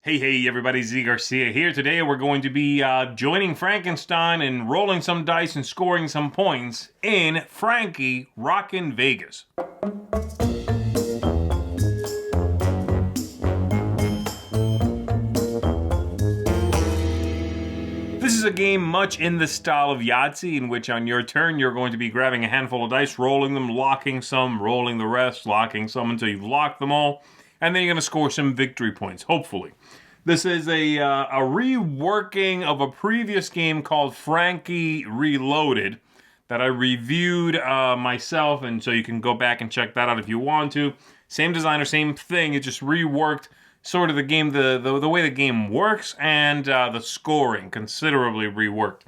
Hey everybody, Garcia here. Today we're going to be joining Frankenstein and rolling some dice and scoring some points in Franky Rockin' Vegas. This is a game much in the style of Yahtzee, in which on your turn you're going to be grabbing a handful of dice, rolling them, locking some, rolling the rest, locking some until you've locked them all, and then you're going to score some victory points, hopefully. This is a reworking of a previous game called Franky Reloaded that I reviewed myself, and so you can go back and check that out if you want to. Same designer, same thing, it just reworked sort of the game, the way the game works, and the scoring considerably reworked.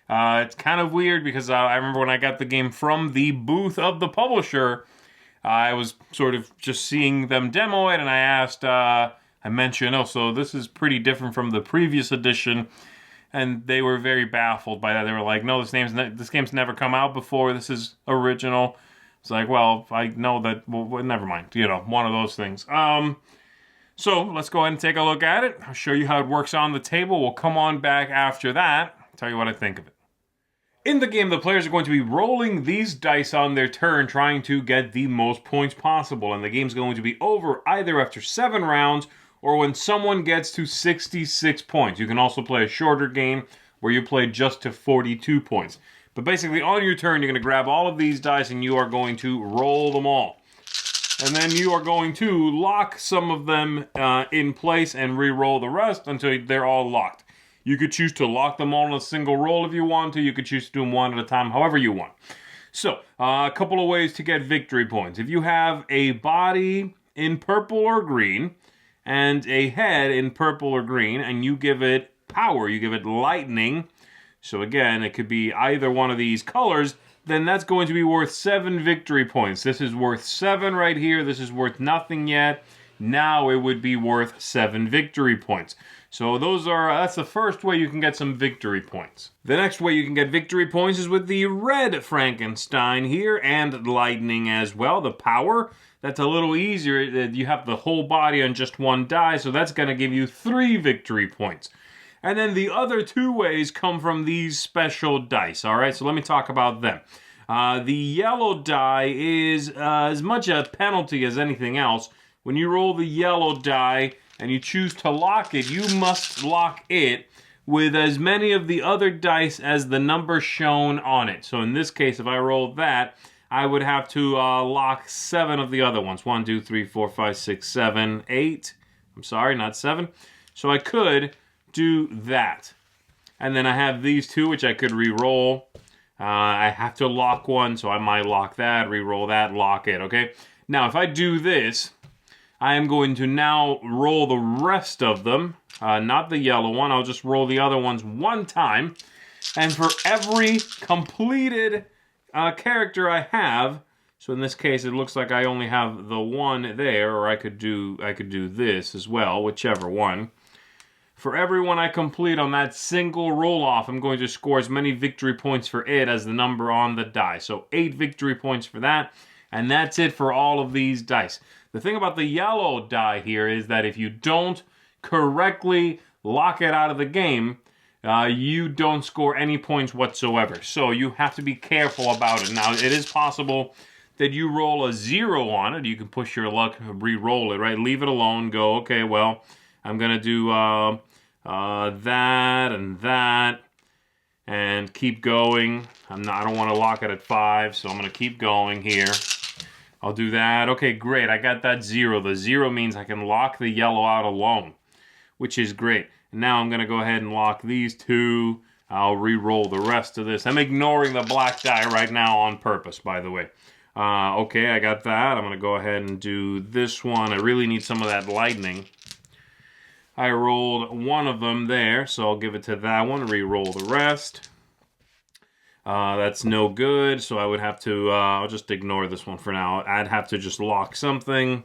It's kind of weird because I remember when I got the game from the booth of the publisher, I was sort of just seeing them demo it, and I asked, I mentioned, oh, so this is pretty different from the previous edition, and they were very baffled by that. They were like, no, this game's never come out before, this is original. It's like, well, I know that, well, never mind, one of those things. So let's go ahead and take a look at it. I'll show you how it works on the table. We'll come on back after that, tell you what I think of it. In the game, the players are going to be rolling these dice on their turn, trying to get the most points possible, and the game's going to be over either after 7 rounds or when someone gets to 66 points. You can also play a shorter game where you play just to 42 points. But basically, on your turn, you're going to grab all of these dice and you are going to roll them all. And then you are going to lock some of them in place and re-roll the rest until they're all locked. You could choose to lock them all in a single roll if you want to. You could choose to do them one at a time, however you want. So, a couple of ways to get victory points. If you have a body in purple or green and a head in purple or green, and you give it power, you give it lightning, so again, it could be either one of these colors, then that's going to be worth 7 victory points. This is worth 7 right here. This is worth nothing yet. Now it would be worth 7 victory points. So that's the first way you can get some victory points. The next way you can get victory points is with the red Frankenstein here, and lightning as well, the power. That's a little easier. You have the whole body on just one die, so that's going to give you 3 victory points. And then the other 2 ways come from these special dice, all right? So let me talk about them. The yellow die is as much a penalty as anything else. When you roll the yellow die and you choose to lock it, you must lock it with as many of the other dice as the number shown on it. So in this case, if I rolled that, I would have to lock 7 of the other ones. 1, 2, 3, 4, 5, 6, 7, 8. I'm sorry, not 7. So I could do that. And then I have these 2, which I could re-roll. I have to lock one, so I might lock that, re-roll that, lock it, okay? Now, if I do this, I am going to now roll the rest of them, not the yellow one. I'll just roll the other ones one time. And for every completed character I have, so in this case it looks like I only have the one there, or I could do this as well, whichever one. For every one I complete on that single roll-off, I'm going to score as many victory points for it as the number on the die. So 8 victory points for that, and that's it for all of these dice. The thing about the yellow die here is that if you don't correctly lock it out of the game, you don't score any points whatsoever. So you have to be careful about it. Now, it is possible that you roll a 0 on it. You can push your luck, re-roll it, right? Leave it alone, go, okay, well, I'm going to do that, and keep going. I don't want to lock it at 5, so I'm going to keep going here. I'll do that. Okay, great. I got that 0. The 0 means I can lock the yellow out alone, which is great. And now I'm going to go ahead and lock these 2. I'll re-roll the rest of this. I'm ignoring the black die right now on purpose, by the way. Okay, I got that. I'm going to go ahead and do this one. I really need some of that lightning. I rolled one of them there, so I'll give it to that one, re-roll the rest. That's no good, so I would have to, I'll just ignore this one for now. I'd have to just lock something.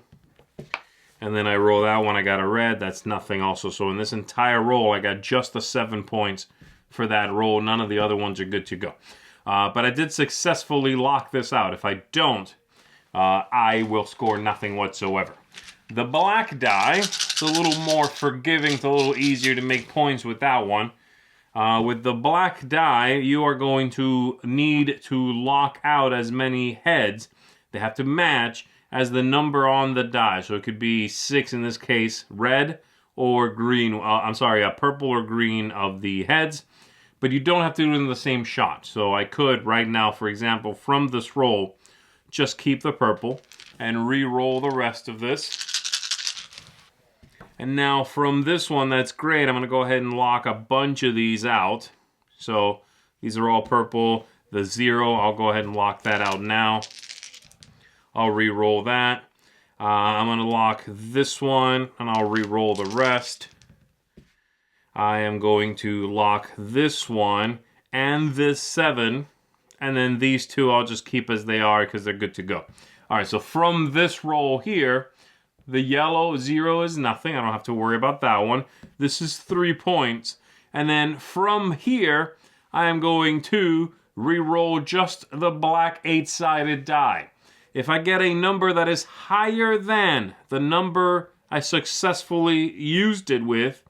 And then I roll that one, I got a red, that's nothing also. So in this entire roll, I got just the 7 points for that roll. None of the other ones are good to go. But I did successfully lock this out. If I don't, I will score nothing whatsoever. The black die It's a little more forgiving. It's a little easier to make points with that one. With the black die, you are going to need to lock out as many heads. They have to match as the number on the die. So it could be 6 in this case, red or green. Purple or green of the heads. But you don't have to do it in the same shot. So I could, right now, for example, from this roll, just keep the purple and re-roll the rest of this. And now from this one, that's great. I'm going to go ahead and lock a bunch of these out. So these are all purple. The 0, I'll go ahead and lock that out now. I'll re-roll that. I'm going to lock this one, and I'll re-roll the rest. I am going to lock this one and this 7. And then these 2 I'll just keep as they are because they're good to go. All right, so from this roll here, the yellow 0 is nothing. I don't have to worry about that one. This is 3 points. And then from here, I am going to re-roll just the black 8-sided die. If I get a number that is higher than the number I successfully used it with,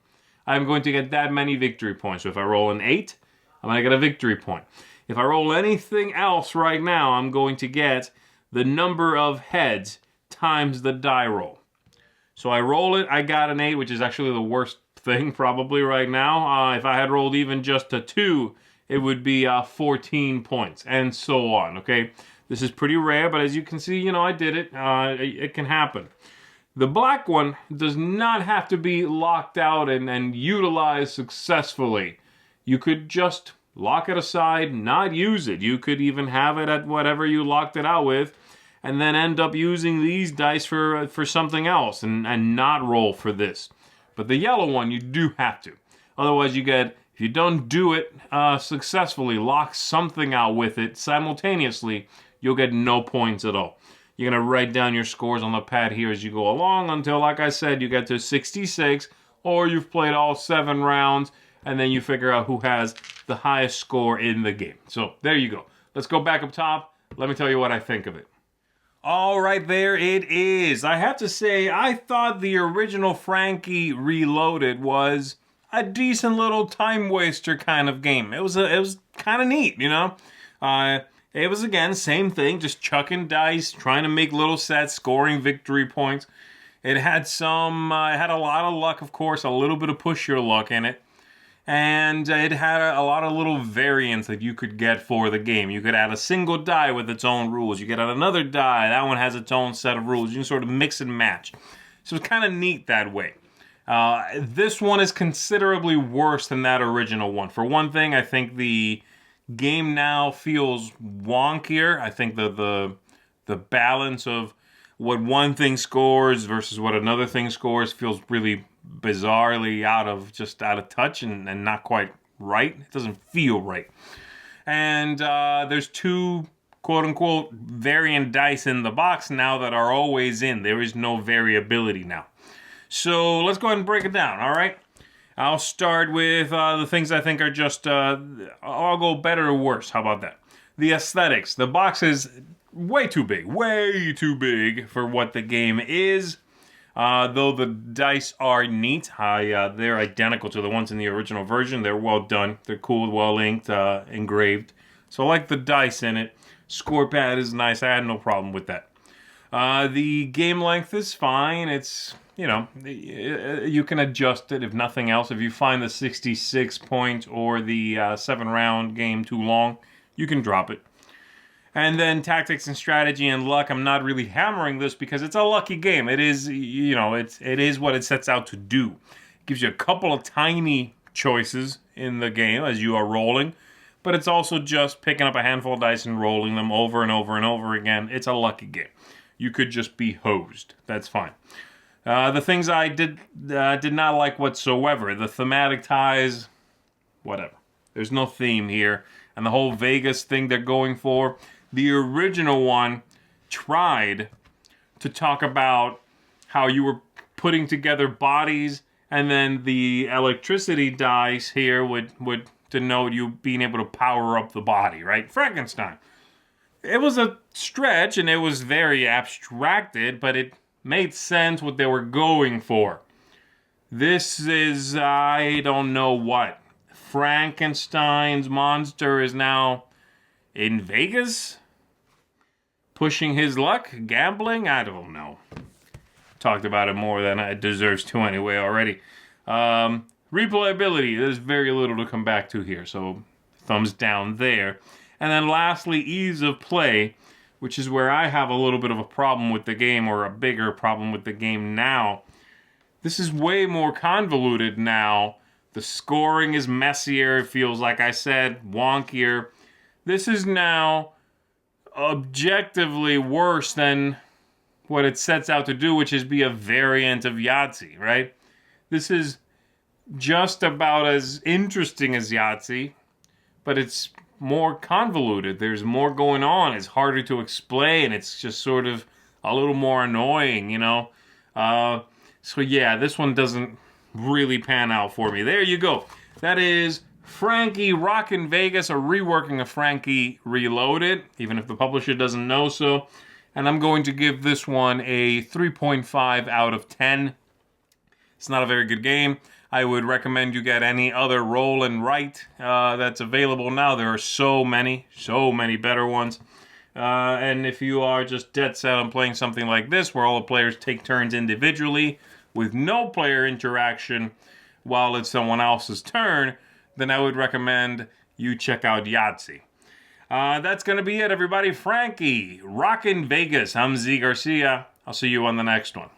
I'm going to get that many victory points. So if I roll an 8, I'm going to get a victory point. If I roll anything else right now, I'm going to get the number of heads times the die roll. So I roll it, I got an 8, which is actually the worst thing probably right now. If I had rolled even just a 2, it would be 14 points, and so on, okay? This is pretty rare, but as you can see, I did it. It can happen. The black one does not have to be locked out and utilized successfully. You could just lock it aside, not use it. You could even have it at whatever you locked it out with, and then end up using these dice for something else and not roll for this. But the yellow one, you do have to. Otherwise, if you don't do it successfully, lock something out with it simultaneously, you'll get no points at all. You're going to write down your scores on the pad here as you go along until, like I said, you get to 66, or you've played all 7 rounds, and then you figure out who has the highest score in the game. So there you go. Let's go back up top. Let me tell you what I think of it. All right, there it is. I have to say, I thought the original Franky Reloaded was a decent little time waster kind of game. It was kind of neat, It was, again, same thing, just chucking dice, trying to make little sets, scoring victory points. It had it had a lot of luck, of course, a little bit of push your luck in it. And it had a lot of little variants that you could get for the game. You could add a single die with its own rules. You could add another die. That one has its own set of rules. You can sort of mix and match. So it's kind of neat that way. This one is considerably worse than that original one. For one thing, I think the game now feels wonkier. I think the balance of what one thing scores versus what another thing scores feels really bizarrely out of touch and not quite right. It doesn't feel right. And there's 2 quote-unquote variant dice in the box now that are always in. There is no variability now. So let's go ahead and break it down, all right? I'll start with the things I think are just, I'll go better or worse. How about that? The aesthetics. The box is way too big for what the game is. Though the dice are neat. They're identical to the ones in the original version. They're well done. They're cool, well inked, engraved. So I like the dice in it. Score pad is nice. I had no problem with that. The game length is fine. It's, you can adjust it if nothing else. If you find the 66 point or the 7-round game too long, you can drop it. And then tactics and strategy and luck. I'm not really hammering this because it's a lucky game. It is, it is what it sets out to do. It gives you a couple of tiny choices in the game as you are rolling, but it's also just picking up a handful of dice and rolling them over and over and over again. It's a lucky game. You could just be hosed. That's fine. The things I did not like whatsoever. The thematic ties, whatever. There's no theme here. And the whole Vegas thing they're going for. The original one tried to talk about how you were putting together bodies, and then the electricity dice here would denote you being able to power up the body, right? Frankenstein. It was a stretch, and it was very abstracted, but it made sense what they were going for. This is, I don't know what. Frankenstein's monster is now in Vegas? Pushing his luck? Gambling? I don't know. Talked about it more than it deserves to anyway already. Replayability, there's very little to come back to here, so thumbs down there. And then lastly, ease of play, which is where I have a little bit of a problem with the game, or a bigger problem with the game now. This is way more convoluted now. The scoring is messier, it feels like I said, wonkier. This is now objectively worse than what it sets out to do, which is be a variant of Yahtzee, right? This is just about as interesting as Yahtzee, but it's more convoluted. There's more going on. It's harder to explain. It's just sort of a little more annoying, you know? So yeah, this one doesn't really pan out for me. There you go. That is Franky Rockin' Vegas, a reworking of Franky Reloaded, even if the publisher doesn't know so. And I'm going to give this one a 3.5 out of 10. It's not a very good game. I would recommend you get any other roll and write that's available now. There are so many better ones. And if you are just dead set on playing something like this, where all the players take turns individually with no player interaction while it's someone else's turn, then I would recommend you check out Yahtzee. That's going to be it, everybody. Franky, Rockin' Vegas. I'm Z Garcia. I'll see you on the next one.